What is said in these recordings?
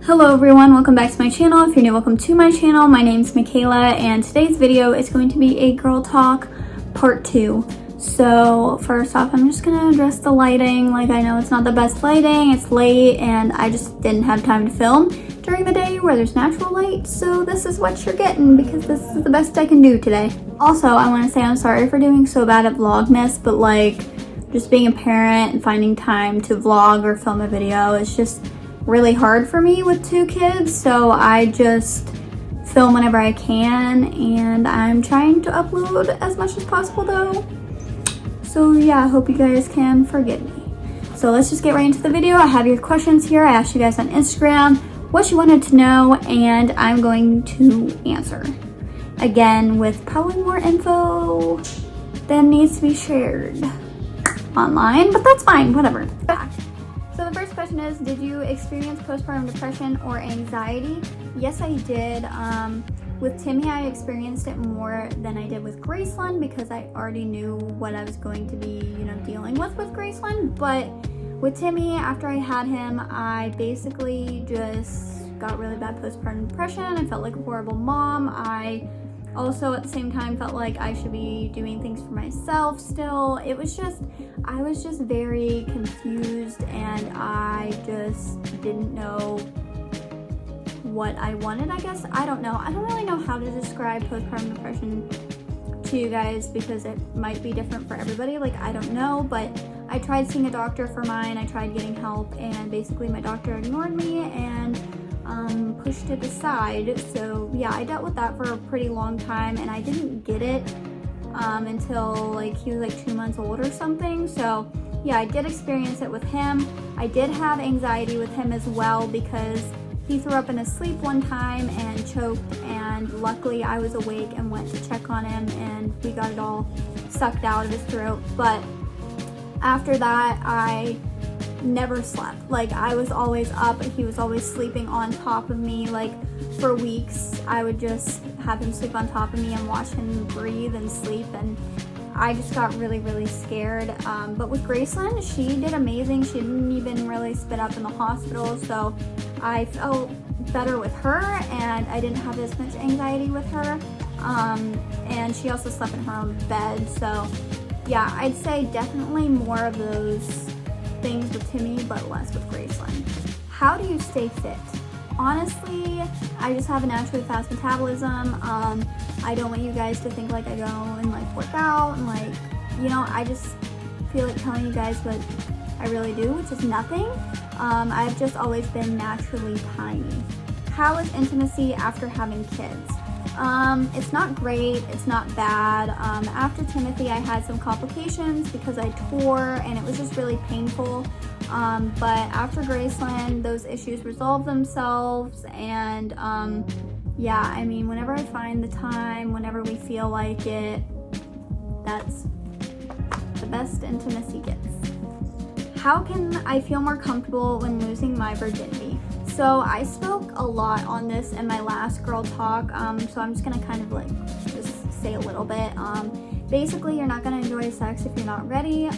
Hello everyone, welcome back to my channel. If you're new, welcome to my channel. My name's Mckayla and today's video is going to be a girl talk part 2. So first off, I'm just gonna address the lighting. Like, I know it's not the best lighting, it's late, and I just didn't have time to film during the day where there's natural light. So this is what you're getting because this is the best I can do today. Also, I want to say I'm sorry for doing so bad at Vlogmas, but like just being a parent and finding time to vlog or film a video is just really hard for me with 2 kids, so I just film whenever I can, and I'm trying to upload as much as possible though. So yeah, I hope you guys can forgive me. So let's just get right into the video. I have your questions here. I asked you guys on Instagram what you wanted to know, and I'm going to answer. Again, with probably more info than needs to be shared online, but that's fine, whatever. Back. So the first question is, did you experience postpartum depression or anxiety? Yes, I did. With Timmy, I experienced it more than I did with Graceland because I already knew what I was going to be, dealing with Graceland. But with Timmy, after I had him, I basically just got really bad postpartum depression. I felt like a horrible mom. I also at the same time felt like I should be doing things for myself still. I was just very confused, and I just didn't know what I wanted, I guess. I don't know. I don't really know how to describe postpartum depression to you guys because it might be different for everybody. Like, I don't know, but I tried seeing a doctor for mine. I tried getting help, and basically my doctor ignored me and pushed it aside. So yeah, I dealt with that for a pretty long time, and I didn't get it until like he was like 2 months old or something. So yeah, I did experience it with him. I did have anxiety with him as well because he threw up in his sleep one time and choked, and luckily I was awake and went to check on him, and we got it all sucked out of his throat. But after that, I never slept. Like, I was always up, he was always sleeping on top of me. Like, for weeks I would just have him sleep on top of me and watch him breathe and sleep, and I just got really scared. But with Graceland, she did amazing. She didn't even really spit up in the hospital, so I felt better with her, and I didn't have as much anxiety with her. And she also slept in her own bed. So yeah, I'd say definitely more of those things with Timmy, but less with Graceland. How do you stay fit? Honestly, I just have a naturally fast metabolism. I don't want you guys to think like I go and like work out and like, I just feel like telling you guys what I really do, which is nothing. I've just always been naturally tiny. How is intimacy after having kids? It's not great, it's not bad. After Timothy, I had some complications because I tore, and it was just really painful. But after Graceland, those issues resolved themselves, and yeah, I mean, whenever I find the time, whenever we feel like it, that's the best intimacy gets. How can I feel more comfortable when losing my virginity? So I spoke a lot on this in my last girl talk, so I'm just gonna kind of like just say a little bit. Basically, you're not gonna enjoy sex if you're not ready.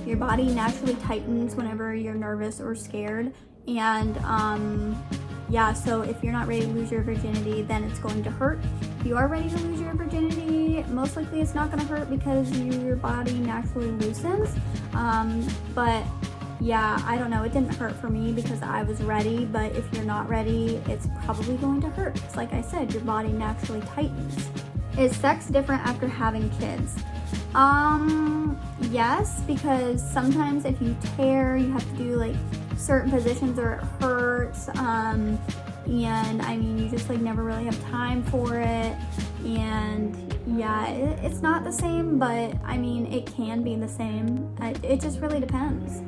Your body naturally tightens whenever you're nervous or scared, and yeah, so if you're not ready to lose your virginity, then it's going to hurt. If you are ready to lose your virginity, most likely it's not gonna hurt because your body naturally loosens. But yeah, I don't know, it didn't hurt for me because I was ready, but if you're not ready, it's probably going to hurt. It's like I said, your body naturally tightens. Is sex different after having kids? Yes, because sometimes if you tear, you have to do like certain positions or it hurts, and I mean, you just like never really have time for it, and yeah, it's not the same, but I mean, it can be the same. It just really depends.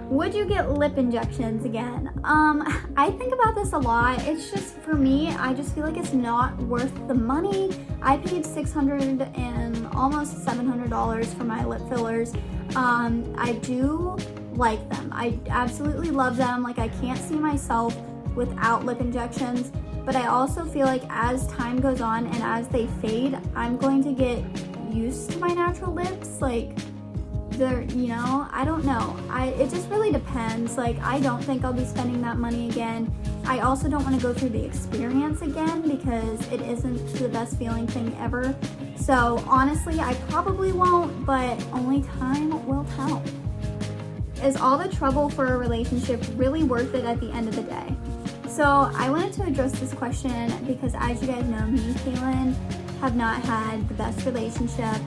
Would you get lip injections again? I think about this a lot. It's just, for me, I just feel like it's not worth the money. I paid $600 and almost $700 for my lip fillers. I do like them. I absolutely love them. Like, I can't see myself without lip injections, but I also feel like as time goes on and as they fade, I'm going to get used to my natural lips. Like, you know, I don't know. It just really depends. Like, I don't think I'll be spending that money again. I also don't want to go through the experience again because it isn't the best feeling thing ever. So honestly, I probably won't, but only time will tell. Is all the trouble for a relationship really worth it at the end of the day? So I wanted to address this question because, as you guys know, me and Caelan have not had the best relationship.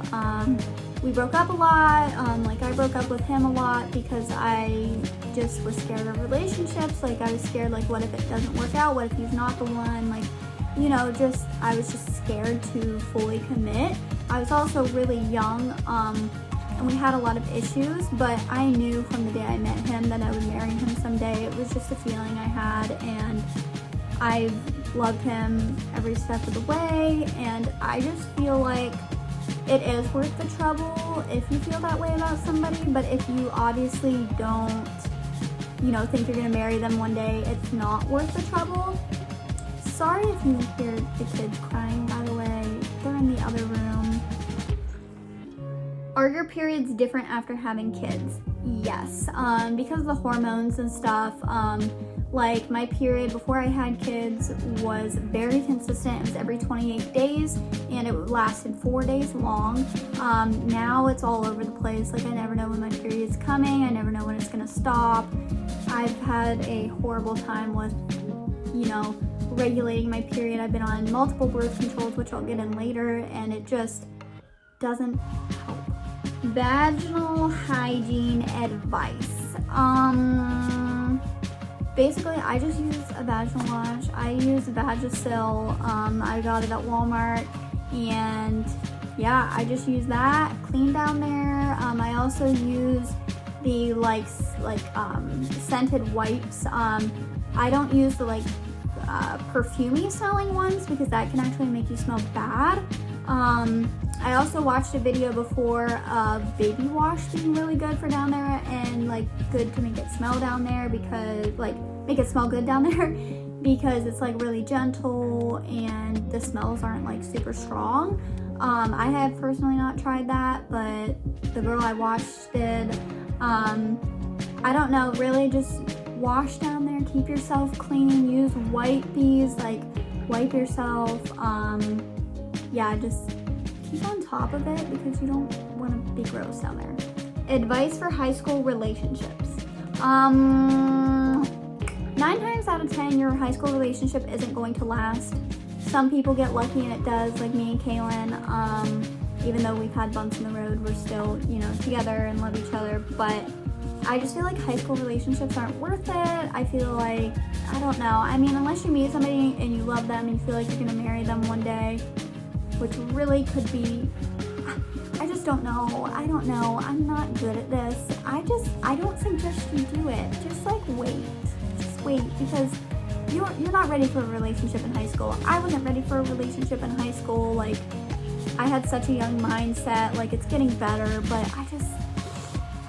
We broke up a lot. Like, I broke up with him a lot because I just was scared of relationships. Like, I was scared, like, what if it doesn't work out? What if he's not the one? Like, you know, I was just scared to fully commit. I was also really young, and we had a lot of issues, but I knew from the day I met him that I would marry him someday. It was just a feeling I had, and I've loved him every step of the way, and I just feel like it is worth the trouble if you feel that way about somebody. But if you obviously don't, you know, think you're gonna marry them one day, it's not worth the trouble. Sorry if you hear the kids crying, by the way. They're in the other room. Are your periods different after having kids? Yes, because of the hormones and stuff. Like, my period before I had kids was very consistent. It was every 28 days, and it lasted 4 days long. Now it's all over the place. Like, I never know when my period's coming. I never know when it's gonna stop. I've had a horrible time with, you know, regulating my period. I've been on multiple birth controls, which I'll get in later, and it just doesn't help. Vaginal hygiene advice. Basically, I just use a vaginal wash. I use Vagisil. I got it at Walmart, and yeah, I just use that. Clean down there. I also use the scented wipes. I don't use the perfumey smelling ones because that can actually make you smell bad. I also watched a video before of baby wash being really good for down there, and like good to make it smell down there because make it smell good down there because it's like really gentle and the smells aren't like super strong. I have personally not tried that, but the girl I watched did. I don't know, really just wash down there, keep yourself clean, use wipies, like wipe yourself. Yeah, just keep on top of it because you don't want to be gross down there. Advice for high school relationships. 9 times out of 10, your high school relationship isn't going to last. Some people get lucky and it does, like me and Caelan. Even though we've had bumps in the road, we're still, you know, together and love each other. But I just feel like high school relationships aren't worth it. I feel like, I don't know. I mean, unless you meet somebody and you love them and you feel like you're gonna marry them one day, which really could be, I just don't know. I don't know. I'm not good at this. I don't suggest you do it. Just like wait. Just wait, because you're not ready for a relationship in high school. I wasn't ready for a relationship in high school. Like, I had such a young mindset. Like, it's getting better, but I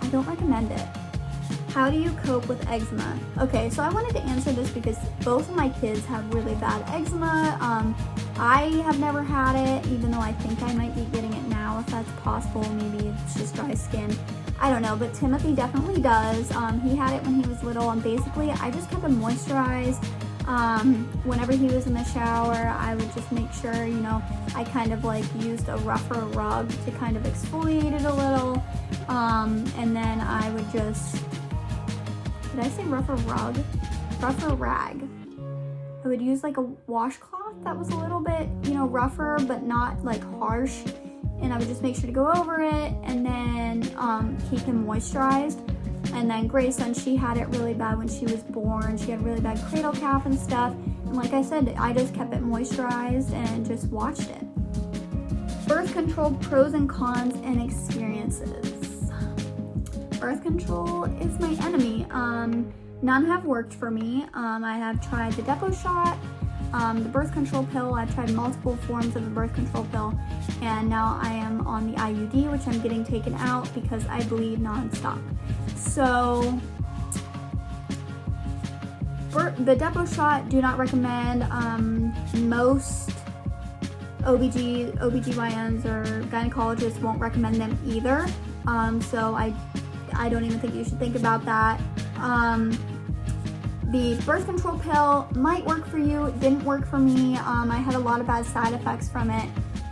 don't recommend it. How do you cope with eczema? Okay, so I wanted to answer this because both of my kids have really bad eczema. I have never had it, even though I think I might be getting it now, if that's possible. Maybe it's just dry skin. I don't know, but Timothy definitely does. He had it when he was little, and basically I just kept him moisturized. Whenever he was in the shower, I would just make sure, you know, I kind of like used a rougher rug to kind of exfoliate it a little. And then I would just, did I say rougher rug? Rougher rag. I would use like a washcloth that was a little bit, you know, rougher, but not like harsh. And I would just make sure to go over it and then keep him moisturized. And then Graceland, she had it really bad when she was born. She had really bad cradle calf and stuff. And like I said, I just kept it moisturized and just watched it. Birth control pros and cons and experiences. Birth control is my enemy. None have worked for me. I have tried the depot shot, the birth control pill. I've tried multiple forms of the birth control pill, and now I am on the IUD, which I'm getting taken out because I bleed nonstop. So the depot shot, do not recommend. Most OBGYNs or gynecologists won't recommend them either. So I don't even think you should think about that. The birth control pill might work for you. It didn't work for me. I had a lot of bad side effects from it.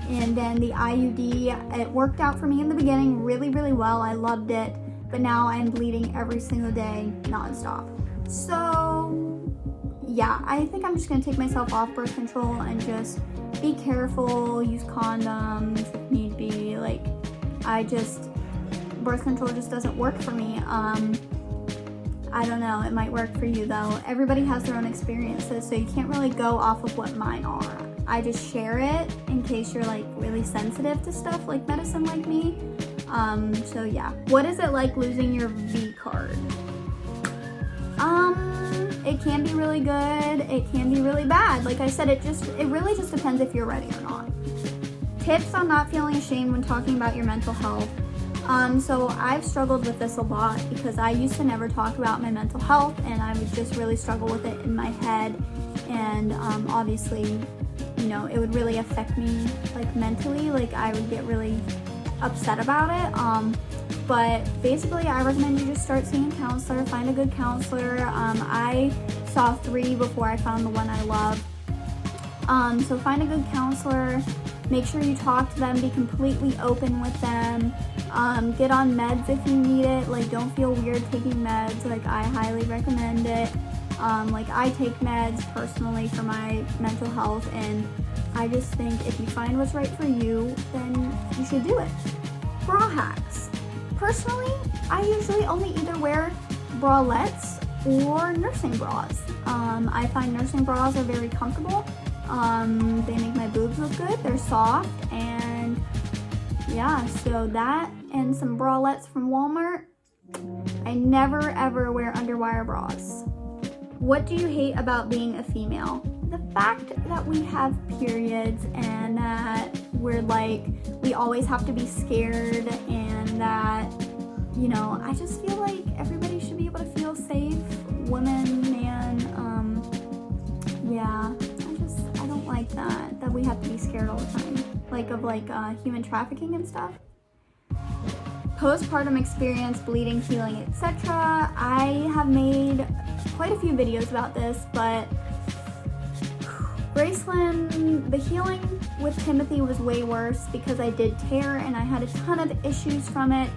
And then the IUD, it worked out for me in the beginning really, really well. I loved it. But now I'm bleeding every single day, nonstop. So yeah, I think I'm just gonna take myself off birth control and just be careful, use condoms if need be. Like, birth control just doesn't work for me. I don't know, it might work for you though. Everybody has their own experiences, so you can't really go off of what mine are. I just share it in case you're like really sensitive to stuff like medicine like me. So yeah. What is it like losing your V card? It can be really good, it can be really bad. Like I said, it really just depends if you're ready or not. Tips on not feeling ashamed when talking about your mental health. So I've struggled with this a lot because I used to never talk about my mental health, and I would just really struggle with it in my head. And obviously, you know, it would really affect me like mentally. Like I would get really upset about it. But basically I recommend you just start seeing a counselor, find a good counselor. I saw 3 before I found the one I love. So find a good counselor, make sure you talk to them, be completely open with them. Get on meds if you need it. Like, don't feel weird taking meds. Like, I highly recommend it. Like, I take meds personally for my mental health, and I just think if you find what's right for you, then you should do it. Bra hacks. Personally, I usually only either wear bralettes or nursing bras. I find nursing bras are very comfortable. They make my boobs look good, they're soft, and yeah, so that and some bralettes from Walmart. I never ever wear underwire bras. What do you hate about being a female? The fact that we have periods and that we always have to be scared, and that, you know, I just feel like everybody should be able to feel safe, women, man, yeah, I don't like that we have to be scared all the time, of human trafficking and stuff. Postpartum experience, bleeding, healing, etc. I have made quite a few videos about this, but Graceland, the healing with Timothy was way worse because I did tear and I had a ton of issues from it,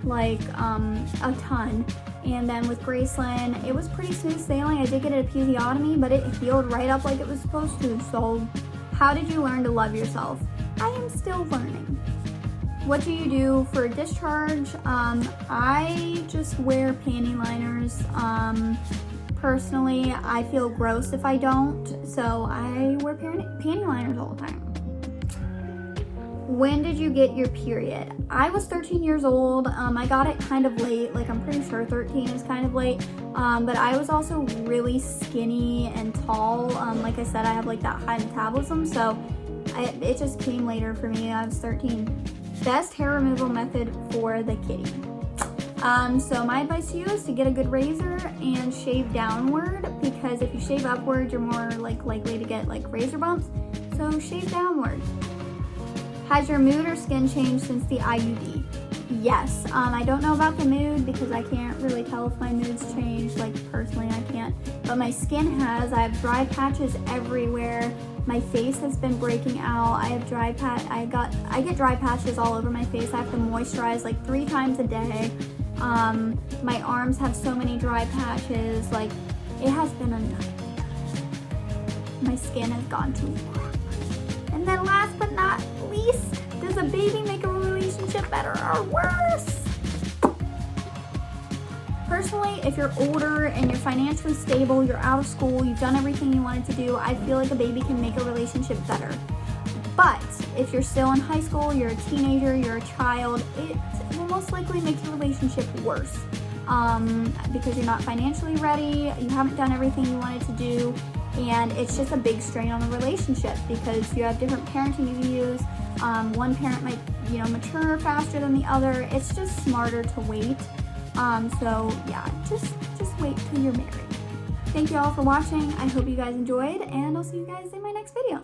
a ton. And then with Graceland, it was pretty smooth sailing. I did get an episiotomy, but it healed right up like it was supposed to. So how did you learn to love yourself? I am still learning. What do you do for discharge? I just wear panty liners. Personally, I feel gross if I don't, so I wear panty liners all the time. When did you get your period? I was 13 years old. I got it kind of late, like I'm pretty sure 13 is kind of late, but I was also really skinny and tall. Like I said, I have like that high metabolism, so it just came later for me. I was 13. Best hair removal method for the kitty. So my advice to you is to get a good razor and shave downward, because if you shave upward, you're more likely to get razor bumps. So shave downward. Has your mood or skin changed since the IUD? Yes. I don't know about the mood because I can't really tell if my mood's changed. Personally, I can't. But my skin has. I have dry patches everywhere. My face has been breaking out. I have I get dry patches all over my face. I have to moisturize 3 times a day. My arms have so many dry patches. It has been a nightmare. My skin has gone too rough. And then last but not least, does a baby make a relationship better or worse? Personally, if you're older and you're financially stable, you're out of school, you've done everything you wanted to do, I feel like a baby can make a relationship better. But if you're still in high school, you're a teenager, you're a child, it will most likely make your relationship worse. Because you're not financially ready, you haven't done everything you wanted to do, and it's just a big strain on the relationship because you have different parenting views. One parent might, mature faster than the other. It's just smarter to wait. So yeah, just wait till you're married. Thank you all for watching. I hope you guys enjoyed, and I'll see you guys in my next video.